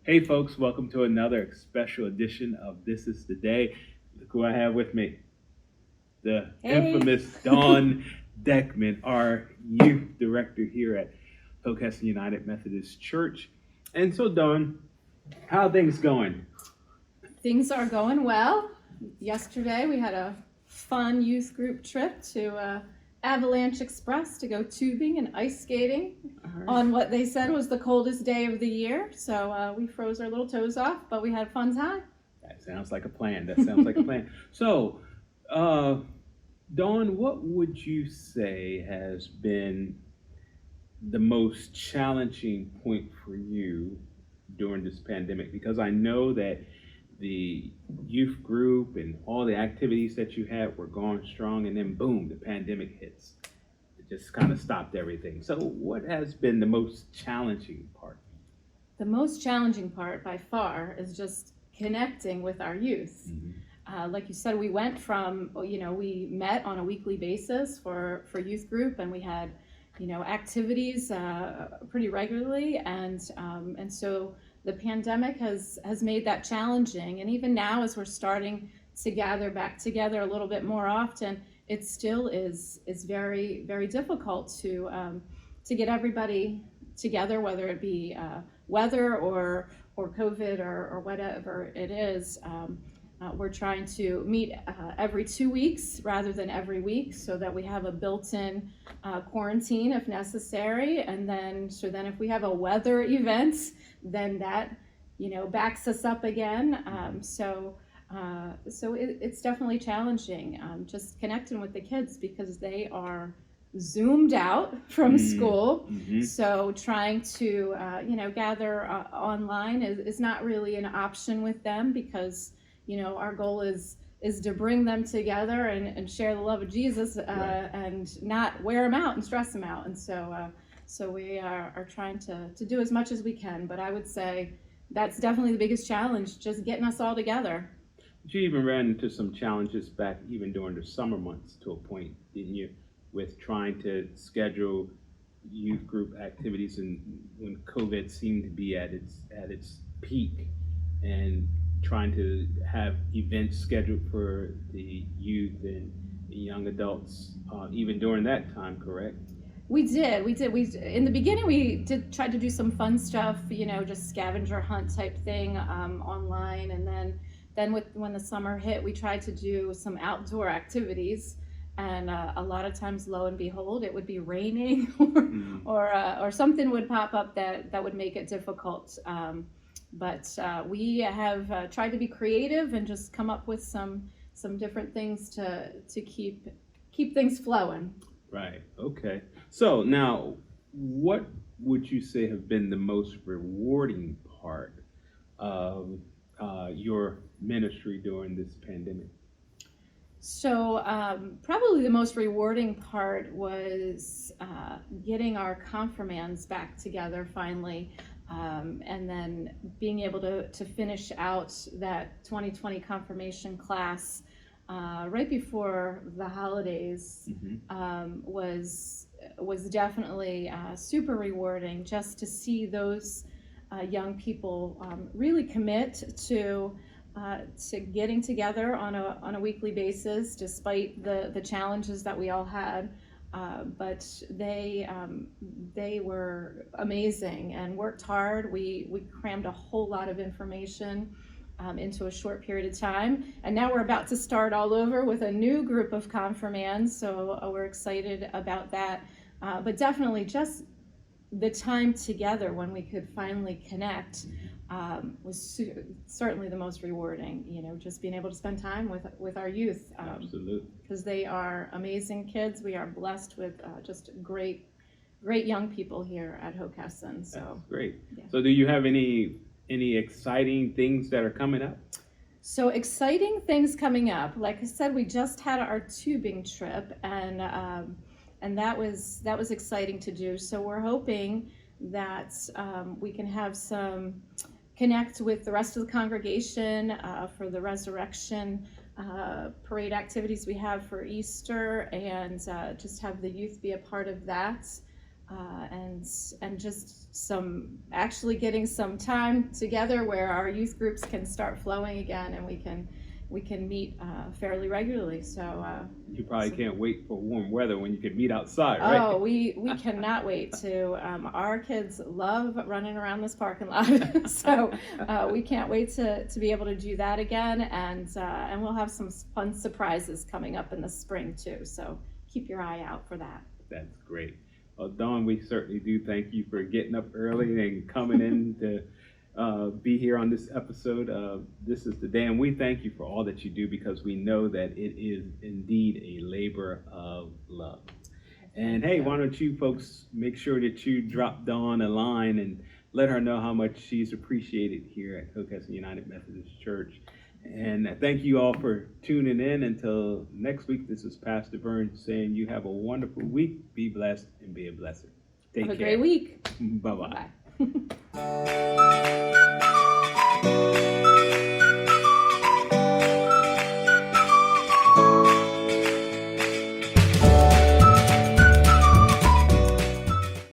Hey, folks, welcome to another special edition of This Is the Day. Look who I have with me, the Hey. infamous Dawn Deckman, our youth director here at Hillcrest United Methodist Church. And so, Dawn, how are things going? Things are going well. Yesterday we had a fun youth group trip to Avalanche Express to go tubing and ice skating All right. on what they said was the coldest day of the year. So we froze our little toes off, but we had a fun time. That sounds like a plan. That sounds like a plan. So, uh, Dawn, what would you say has been the most challenging point for you during this pandemic? Because I know that the youth group and all the activities that you had were going strong, and then boom, the pandemic hits. It just kind of stopped everything. So, what has been the most challenging part? The most challenging part by far is just connecting with our youth. Mm-hmm. Like you said, we went from, we met on a weekly basis for youth group, and we had, activities pretty regularly, and so the pandemic has made that challenging. And even now, as we're starting to gather back together a little bit more often, it still is very very difficult to get everybody together, whether it be weather or COVID or whatever it is. We're trying to meet every 2 weeks rather than every week, so that we have a built-in quarantine if necessary. And then if we have a weather event, then that backs us up again. It's definitely challenging, just connecting with the kids because they are zoomed out from school. Mm-hmm. So trying to gather online is not really an option with them, because our goal is to bring them together and share the love of Jesus, Right. and not wear them out and stress them out. And so we are trying to do as much as we can. But I would say that's definitely the biggest challenge, just getting us all together. You even ran into some challenges back even during the summer months to a point, didn't you? With trying to schedule youth group activities and when COVID seemed to be at its peak, and trying to have events scheduled for the youth and the young adults, even during that time, correct? We in the beginning we did try to do some fun stuff, just scavenger hunt type thing online, and then when the summer hit, we tried to do some outdoor activities, and a lot of times, lo and behold, it would be raining, Mm. or something would pop up that would make it difficult. But we have tried to be creative and just come up with some different things to keep things flowing. Right. Okay. So now, what would you say have been the most rewarding part of your ministry during this pandemic? So probably the most rewarding part was getting our confirmands back together finally, and then being able to finish out that 2020 confirmation class right before the holidays. Mm-hmm. Was definitely super rewarding, just to see those young people really commit to getting together on a weekly basis, despite the challenges that we all had. But they were amazing and worked hard. We crammed a whole lot of information into a short period of time, and now we're about to start all over with a new group of confirmands. So we're excited about that. But definitely, just the time together when we could finally connect was certainly the most rewarding. Just being able to spend time with our youth, Absolutely. because they are amazing kids. We are blessed with just great young people here at Hockessin. That's So great. yeah. So, do you have any exciting things that are coming up? So exciting things coming up. Like I said, we just had our tubing trip, and that was exciting to do. So we're hoping that we can have some connect with the rest of the congregation for the resurrection parade activities we have for Easter, and just have the youth be a part of that. and just actually getting some time together where our youth groups can start flowing again, and we can meet fairly regularly. So you probably can't wait for warm weather when you can meet outside, right? oh, we cannot wait to. Our kids love running around this parking lot, so we can't wait to be able to do that again, and we'll have some fun surprises coming up in the spring too. So keep your eye out for that. That's great. Well, Dawn, we certainly do thank you for getting up early and coming in to be here on this episode of This is the Day. And we thank you for all that you do, because we know that it is indeed a labor of love. And hey, why don't you folks make sure that you drop Dawn a line and let her know how much she's appreciated here at Hillcrest United Methodist Church. And thank you all for tuning in. Until next week, this is Pastor Burns saying you have a wonderful week. Be blessed and be a blessing. Take care. Have a great week. Bye-bye. Bye.